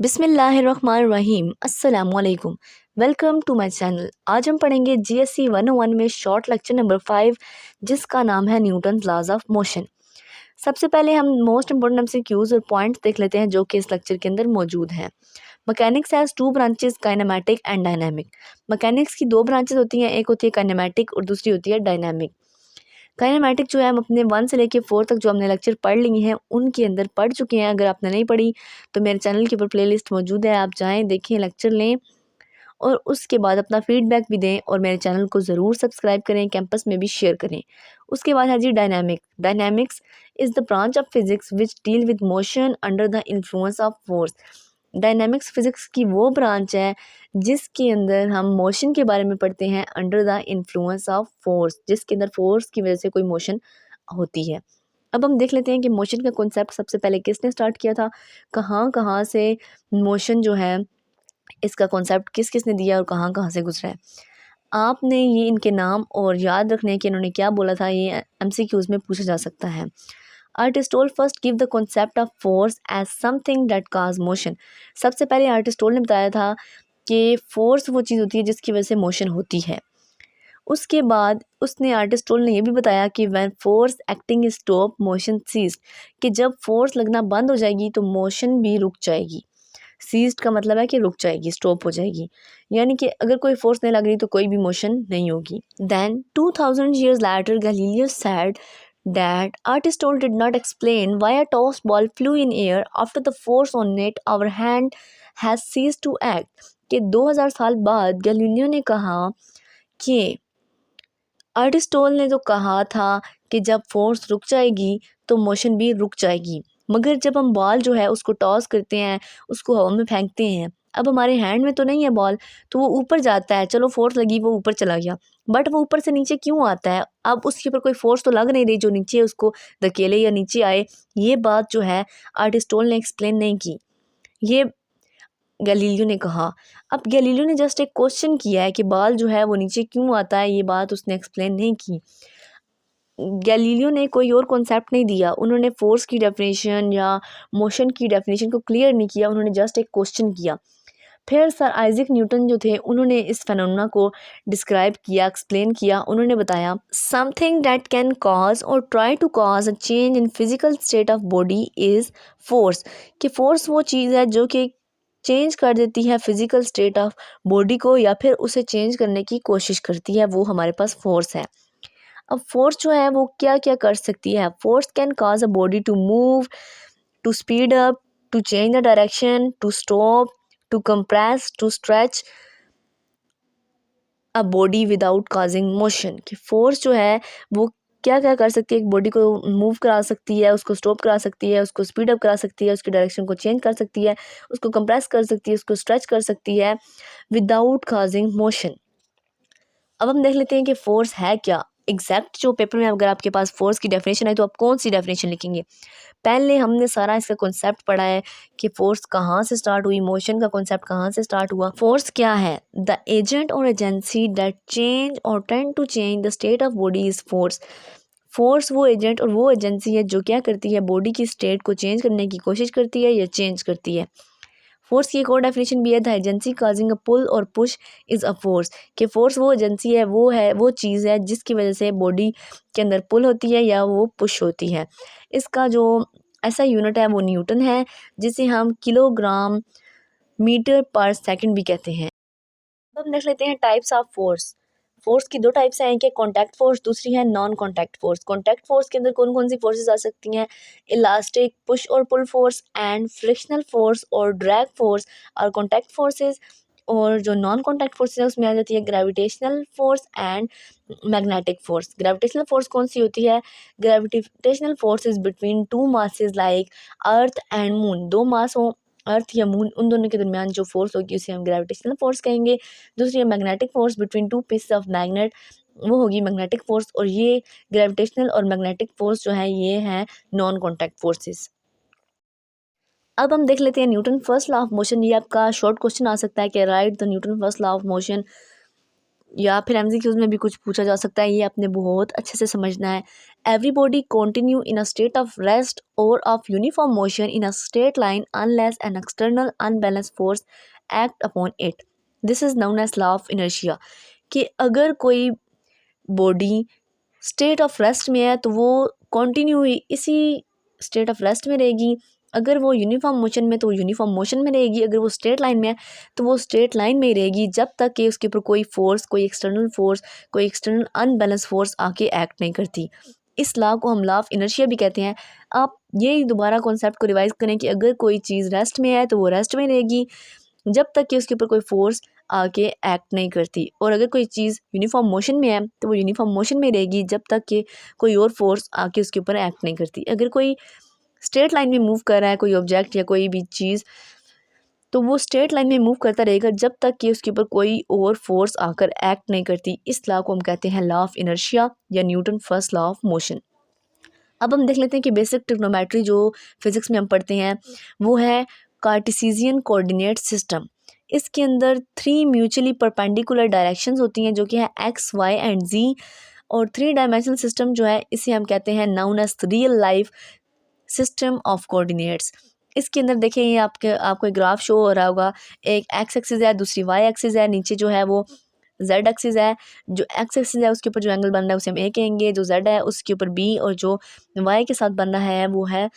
बिस्मिल्लाहिर्रहमानिर्रहीम अस्सलामुअलैकुम। Welcome to my channel. आज हम पढ़ेंगे जीएससी 101 में शॉर्ट लेक्चर नंबर 5 जिसका नाम है न्यूटन लॉज ऑफ मोशन। सबसे पहले हम मोस्ट इंपॉर्टेंट एमसीक्यूज और पॉइंट्स देख लेते हैं जो कि इस लेक्चर के अंदर मौजूद हैं। Mechanics has two branches, kinematic and dynamic. Mechanics की दो ब्रांचेस होती हैं, एक होती है काइनेमेटिक और दूसरी होती है डायनामिक। काइनेमेटिक जो है हम अपने 1 से लेके 4 तक जो हमने लेक्चर पढ़ लिए हैं उनके अंदर पढ़ चुके हैं। अगर आपने नहीं पढ़ी तो मेरे चैनल के ऊपर प्लेलिस्ट मौजूद है, आप जाएं, देखें, लेक्चर लें और उसके बाद अपना फीडबैक भी दें और मेरे चैनल को ज़रूर सब्सक्राइब करें, कैंपस में भी शेयर करें। उसके बाद है जी dynamic. Dynamics is the branch of physics which deal with motion under the influence of force. Dynamics physics की वो ब्रांच है जिसके अंदर हम मोशन के बारे में पढ़ते हैं under the influence of force, जिसके अंदर फोर्स की वजह से कोई मोशन होती है। अब हम देख लेते हैं कि मोशन का कॉन्सेप्ट सबसे पहले किसने स्टार्ट किया था, कहाँ कहाँ से मोशन जो है इसका कॉन्सेप्ट किस किस ने दिया और कहाँ कहाँ से गुजरा है। आपने ये इनके नाम और याद रखने कि इन्होंने क्या बोला था, ये एमसीक्यूज में पूछा जा सकता है। Aristotle first give the concept of force as something that cause motion. सबसे पहले आर्टिस्टोल ने बताया था कि फोर्स वो चीज़ होती है जिसकी वजह से मोशन होती है। उसके बाद उसने आर्टिस्टोल ने यह भी बताया कि when force acting stop motion ceased, कि जब फोर्स लगना बंद हो जाएगी तो मोशन भी रुक जाएगी। सीज्ड का मतलब है कि रुक जाएगी, स्टॉप हो जाएगी, यानी कि अगर कोई फोर्स नहीं लग रही तो कोई भी मोशन नहीं होगी। Then 2000 years later Galileo said that Aristotle did not explain why a tossed ball flew in air after the force on it our hand has ceased to act। कि 2000 साल बाद गैलीलियो ने कहा कि आर्टिस्टोल ने तो कहा था कि जब फोर्स रुक जाएगी तो मोशन भी रुक जाएगी, मगर जब हम बॉल जो है उसको टॉस करते हैं, उसको हवा में फेंकते हैं, अब हमारे हैंड में तो नहीं है बॉल, तो वो ऊपर जाता है, चलो फोर्स लगी, वो ऊपर चला गया, बट वो ऊपर से नीचे क्यों आता है? अब उसके ऊपर कोई फोर्स तो लग नहीं रही जो नीचे उसको धकेले या नीचे आए। ये बात जो है आर्टिस्टोल ने एक्सप्लेन नहीं की, ये गैलीलियो ने कहा। अब गैलीलियो ने जस्ट एक क्वेश्चन किया है कि बॉल जो है वो नीचे क्यों आता है, ये बात उसने एक्सप्लेन नहीं की। गैलीलियो ने कोई और कॉन्सेप्ट नहीं दिया, उन्होंने फोर्स की डेफिनेशन या मोशन की डेफिनेशन को क्लियर नहीं किया, उन्होंने जस्ट एक क्वेश्चन किया। फिर सर आइजैक न्यूटन जो थे उन्होंने इस फेनोमेना को डिस्क्राइब किया, एक्सप्लेन किया। उन्होंने बताया something that can cause or try to cause a change in physical state of body is force. कि फोर्स वो चीज़ है जो कि चेंज कर देती है फिजिकल स्टेट ऑफ बॉडी को या फिर उसे चेंज करने की कोशिश करती है, वो हमारे पास फोर्स है। अब फोर्स जो है वो क्या क्या कर सकती है? Force can cause a body to move, to speed up, to change the direction, to stop, to compress, to stretch a body without causing motion. कि फोर्स जो है वो क्या क्या कर सकती है, एक बॉडी को मूव करा सकती है, उसको स्टॉप करा सकती है, उसको स्पीड अप करा सकती है, उसकी डायरेक्शन को चेंज कर सकती है, उसको कंप्रेस कर सकती है, उसको स्ट्रेच कर सकती है विदाउट कॉजिंग मोशन। अब हम देख लेते हैं कि फोर्स है क्या एग्जैक्ट। जो पेपर में अगर आपके पास फोर्स की डेफिनेशन है तो आप कौन सी डेफिनेशन लिखेंगे? पहले हमने सारा इसका कॉन्सेप्ट पढ़ा है कि फोर्स कहाँ से स्टार्ट हुई, मोशन का कॉन्सेप्ट कहाँ से स्टार्ट हुआ। फोर्स क्या है? The agent or agency that change or tend to change the state of body is force. Force वो एजेंट और वो एजेंसी है जो क्या करती है, बॉडी की स्टेट को चेंज करने की कोशिश करती है या चेंज करती है। फोर्स की एक और डेफिनेशन भी है, द एजेंसी काजिंग अ पुल और पुश इज़ अ फोर्स। कि फोर्स वो एजेंसी है वो चीज़ है जिसकी वजह से बॉडी के अंदर पुल होती है या वो पुश होती है। इसका जो ऐसा यूनिट है वो न्यूटन है, जिसे हम किलोग्राम मीटर पर सेकंड भी कहते हैं। अब हम देख लेते हैं टाइप्स ऑफ फोर्स। फोर्स की दो टाइप्स हैं, एक है कॉन्टैक्ट फोर्स, दूसरी है non contact force. Contact force के अंदर कौन कौन सी फोर्सेस आ सकती हैं? इलास्टिक, पुश और पुल फोर्स एंड फ्रिक्शनल फोर्स और ड्रैग फोर्स और कॉन्टैक्ट फोर्सेस। और जो नॉन कॉन्टैक्ट फोर्स है उसमें आ जाती है gravitational force and magnetic force. Gravitational force कौन सी होती है? Gravitational force is between two masses like earth and moon. दो मास हो, अर्थ या मून, उन दोनों के दरमियान जो फोर्स होगी उसे हम ग्रेविटेशनल फोर्स कहेंगे। दूसरी है magnetic force, between two pieces of magnet, वो होगी मैग्नेटिक फोर्स। और ये ग्रेविटेशनल और मैग्नेटिक फोर्स जो है ये हैं नॉन कॉन्टैक्ट फोर्सेस। अब हम देख लेते हैं Newton first law of motion. ये आपका शॉर्ट क्वेश्चन आ सकता है कि right the Newton first law of motion, या फिर एमसीक्यूज में भी कुछ पूछा जा सकता है, ये आपने बहुत अच्छे से समझना है। every body continue in a state of rest or of uniform motion in a straight line unless an external unbalanced force act upon it. This is known as law of inertia. कि अगर कोई body state of rest में है तो वो continue इसी state of rest में रहेगी, अगर वो यूनिफॉर्म मोशन में तो वो यूनिफॉर्म मोशन में रहेगी, अगर वो स्ट्रेट लाइन में है तो वो स्ट्रेट लाइन में ही रहेगी जब तक कि उसके ऊपर कोई फोर्स, कोई एक्सटर्नल अनबैलेंस फोर्स आके एक्ट नहीं करती। इस लॉ को हम लॉ ऑफ इनर्शिया भी कहते हैं। आप ये दोबारा कॉन्सेप्ट को रिवाइज करें कि अगर कोई चीज़ रेस्ट में है तो वो रेस्ट में रहेगी जब तक कि उसके ऊपर कोई फोर्स आके एक्ट नहीं करती, और अगर कोई चीज़ यूनिफॉर्म मोशन में है तो वो यूनिफॉर्म मोशन में रहेगी जब तक कि कोई और फोर्स आके उसके ऊपर एक्ट नहीं करती। अगर कोई स्ट्रेट लाइन में मूव कर रहा है कोई ऑब्जेक्ट या कोई भी चीज़, तो वो स्ट्रेट लाइन में मूव करता रहेगा जब तक कि उसके ऊपर कोई और फोर्स आकर एक्ट नहीं करती। इस लॉ को हम कहते हैं लॉ ऑफ इनर्शिया या Newton first law of motion. अब हम देख लेते हैं कि बेसिक ट्रिग्नोमेट्री जो फिज़िक्स में हम पढ़ते हैं वो है कार्टेशियन कोऑर्डिनेट सिस्टम। इसके अंदर 3 म्यूचुअली परपेंडिकुलर डायरेक्शंस होती हैं जो कि है एक्स, वाई एंड जी, और 3 डायमेंशनल सिस्टम जो है इसे हम कहते हैं known as real life system of coordinates. इसके अंदर देखें ये आपको एक ग्राफ शो हो रहा होगा, एक एक्स एक्सिस है, दूसरी वाई एक्सिस है, नीचे जो है वो जेड एक्सिस है। जो एक्स एक्सिस है उसके ऊपर जो एंगल बन रहा है उसे हम ए कहेंगे, जो जेड है उसके ऊपर बी, और जो वाई के साथ बन रहा है वो है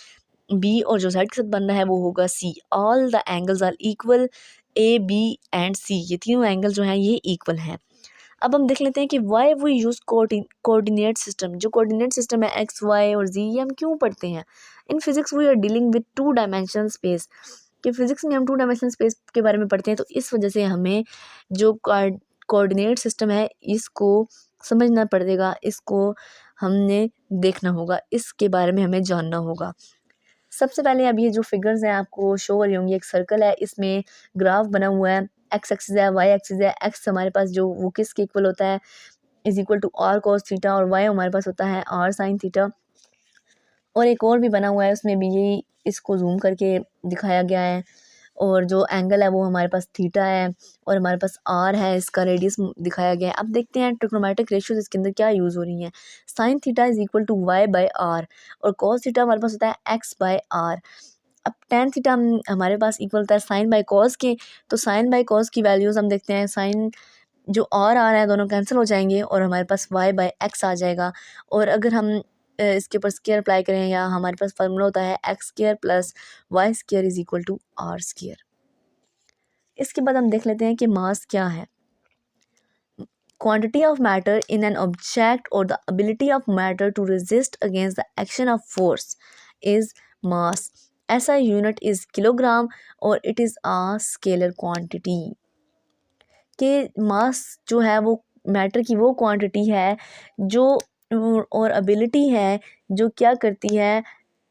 बी, और जो जेड के साथ बन रहा है वो होगा C. All the angles are equal, A B and C, ये तीनों एंगल जो हैं ये इक्वल हैं। अब हम देख लेते हैं कि why we use coordinate system. जो कोऑर्डिनेट सिस्टम है एक्स, वाई और जी, ये हम क्यों पढ़ते हैं? In physics we are dealing with 2 dimensional space. कि फिजिक्स में हम 2 डायमेंशनल स्पेस के बारे में पढ़ते हैं, तो इस वजह से हमें जो कोऑर्डिनेट सिस्टम है इसको समझना पड़ेगा, इसको हमने देखना होगा, इसके बारे में हमें जानना होगा। सबसे पहले अब ये जो फिगर्स हैं आपको शो हो रही होंगी, एक सर्कल है, इसमें ग्राफ बना हुआ है, एक्स एक्सिस है, वाई एक्सिस है। एक्स हमारे पास जो वो किसके इक्वल होता है, is equal to r cos theta, और वाई हमारे पास होता है आर साइन थीटा। और एक और भी बना हुआ है उसमें भी यही इसको जूम करके दिखाया गया है, और जो एंगल है वो हमारे पास थीटा है, और हमारे पास आर है, इसका रेडियस दिखाया गया है। अब देखते हैं ट्रिग्नोमेट्रिक रेशियोज इसके अंदर क्या यूज़ हो रही हैं। Sine theta is equal to y by r, और कॉस थीटा हमारे पास होता है एक्स बाई आर। अब टेन थीटा हमारे पास इक्वल होता है साइन बाई कॉस के, तो साइन बाई कॉस की वैल्यूज़ हम देखते हैं, साइन जो और आ रहा है दोनों कैंसिल हो जाएंगे और हमारे पास वाई बाई एक्स आ जाएगा। और अगर हम इसके ऊपर स्केयर अप्लाई करें, या हमारे पास फार्मूला होता है x square plus y square is equal to r square. इसके बाद हम देख लेते हैं कि मास क्या है। Quantity of matter in an object और the ability of matter to resist against the action of force is mass. SI unit is kilogram और it is a scalar quantity. कि मास जो है वो मैटर की वो क्वांटिटी है जो, और एबिलिटी है जो क्या करती है,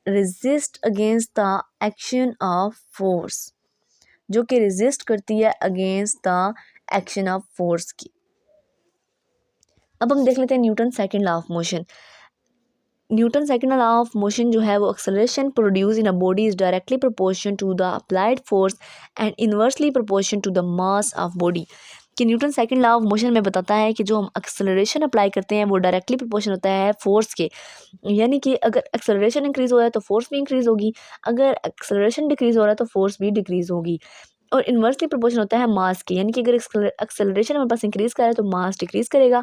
resist against the action of force, जो कि रेजिस्ट करती है against the action of force की। अब हम देख लेते हैं Newton second law of motion. Newton second law of motion जो है वो acceleration produce in a body is directly proportion to the applied force and inversely proportion to the mass of body. कि Newton second law of motion में बताता है कि जो हम एक्सेलरेशन अप्लाई करते हैं वो डायरेक्टली प्रोपोर्शन होता है फोर्स के, यानी कि अगर एक्सेलरेशन इंक्रीज़ हो रहा है तो फोर्स भी इंक्रीज़ होगी, अगर एक्सेलरेशन डिक्रीज़ हो रहा है तो फोर्स भी डिक्रीज़ होगी। और इन्वर्सली प्रोपोर्शन होता है मास के, यानी कि अगर एक्सेलरेशन हमारे पास इंक्रीज़ कर रहा है तो मास डिक्रीज़ करेगा,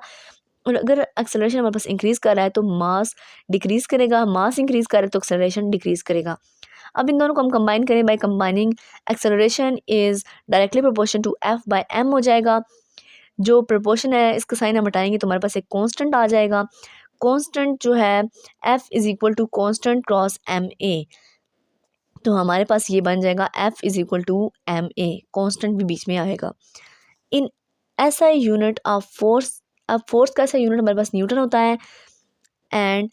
और अगर एक्सेलरेशन हमारे पास इंक्रीज़ कर रहा है तो मास डिक्रीज़ करेगा, मास इंक्रीज़ कर रहा है तो एक्सेलरेशन डिक्रीज़ करेगा। अब इन दोनों को हम कंबाइन करें, by combining acceleration is directly proportion to F by m हो जाएगा। जो प्रोपोर्शन है इसका साइन हम हटाएंगे तो हमारे पास एक कांस्टेंट आ जाएगा। कांस्टेंट जो है F is equal to constant cross m a, तो हमारे पास ये बन जाएगा F is equal to M a, constant भी बीच में आएगा। In SI unit of force, अब फोर्स का ऐसा यूनिट हमारे पास न्यूटन होता है। एंड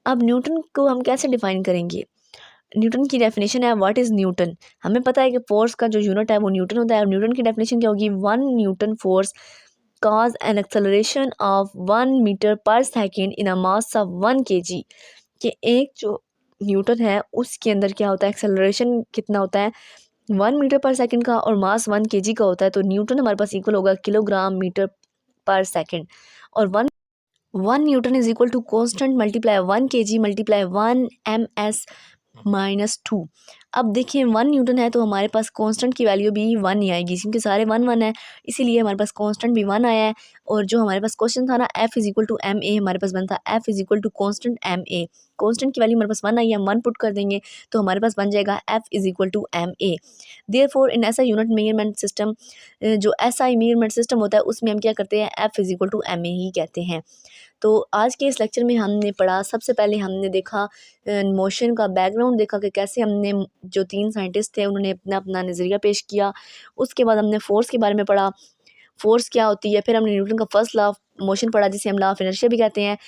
अब न्यूटन को हम कैसे डिफाइन करेंगे? न्यूटन की डेफिनेशन है व्हाट इज़ न्यूटन। हमें पता है कि फोर्स का जो यूनिट है वो न्यूटन होता है, और न्यूटन की डेफिनेशन क्या होगी, 1 newton force cause an acceleration of 1 metre पर second in a mass of 1 kg। कि एक जो न्यूटन है उसके अंदर क्या होता है, एक्सेलरेशन कितना होता है 1 मीटर पर सेकेंड का, और मास 1 kg का होता है। तो न्यूटन हमारे पास इक्वल होगा किलोग्राम मीटर पर सेकेंड, और 1 newton is equal to constant multiply 1 kg multiply 1 ms-2। अब देखिए 1 न्यूटन है तो हमारे पास कांस्टेंट की वैल्यू भी 1 ही आएगी, क्योंकि सारे 1 है, इसीलिए हमारे पास कांस्टेंट भी 1 आया है। और जो हमारे पास क्वेश्चन था ना f is equal to M a, हमारे पास बनता f is equal to constant m a. Constant की वैल्यू हमारे पास 1 आई है, हम 1 पुट कर देंगे तो हमारे पास बन जाएगा f is equal to M A. Therefore in SI unit measurement system, जो SI मेजरमेंट सिस्टम होता है उसमें हम क्या करते हैं, f is equal to M A ही कहते हैं। तो आज के इस लेक्चर में हमने पढ़ा, सबसे पहले हमने देखा मोशन का बैकग्राउंड देखा कि कैसे हमने जो 3 साइंटिस्ट थे उन्होंने अपना अपना नज़रिया पेश किया। उसके बाद हमने फोर्स के बारे में पढ़ा, फोर्स क्या होती है। फिर हमने न्यूटन का फर्स्ट लॉ ऑफ मोशन पढ़ा जिसे हम लॉ ऑफ इनर्शिया भी कहते हैं।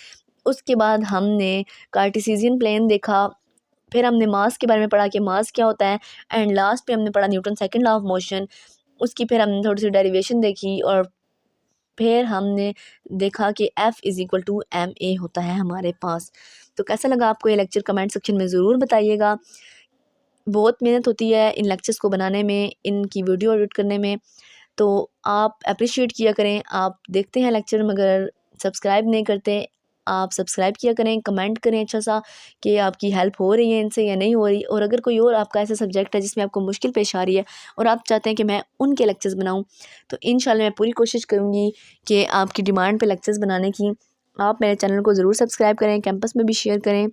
उसके बाद हमने कार्टेशियन प्लेन देखा। फिर हमने मास के बारे में पढ़ा कि मास क्या होता है। एंड लास्ट पे हमने पढ़ा Newton second law of motion. उसकी फिर हमने थोड़ी सी डेरिवेशन देखी और फिर हमने देखा कि f is equal to M a होता है हमारे पास। तो कैसा लगा आपको ये लेक्चर, कमेंट सेक्शन में ज़रूर बताइएगा। बहुत मेहनत होती है इन लेक्चर्स को बनाने में, इनकी वीडियो एडिट करने में, तो आप अप्रिशिएट किया करें। आप देखते हैं लेक्चर मगर सब्सक्राइब नहीं करते, आप सब्सक्राइब किया करें, कमेंट करें अच्छा सा कि आपकी हेल्प हो रही है इनसे या नहीं हो रही। और अगर कोई और आपका ऐसा सब्जेक्ट है जिसमें आपको मुश्किल पेश आ रही है और आप चाहते हैं कि मैं उनके लेक्चर्स बनाऊं, तो इंशाल्लाह मैं पूरी कोशिश करूँगी कि आपकी डिमांड पे लेक्चर्स बनाने की। आप मेरे चैनल को ज़रूर सब्सक्राइब करें, कैंपस में भी शेयर करें।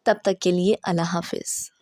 तब तक के लिए अल्लाह हाफिज़।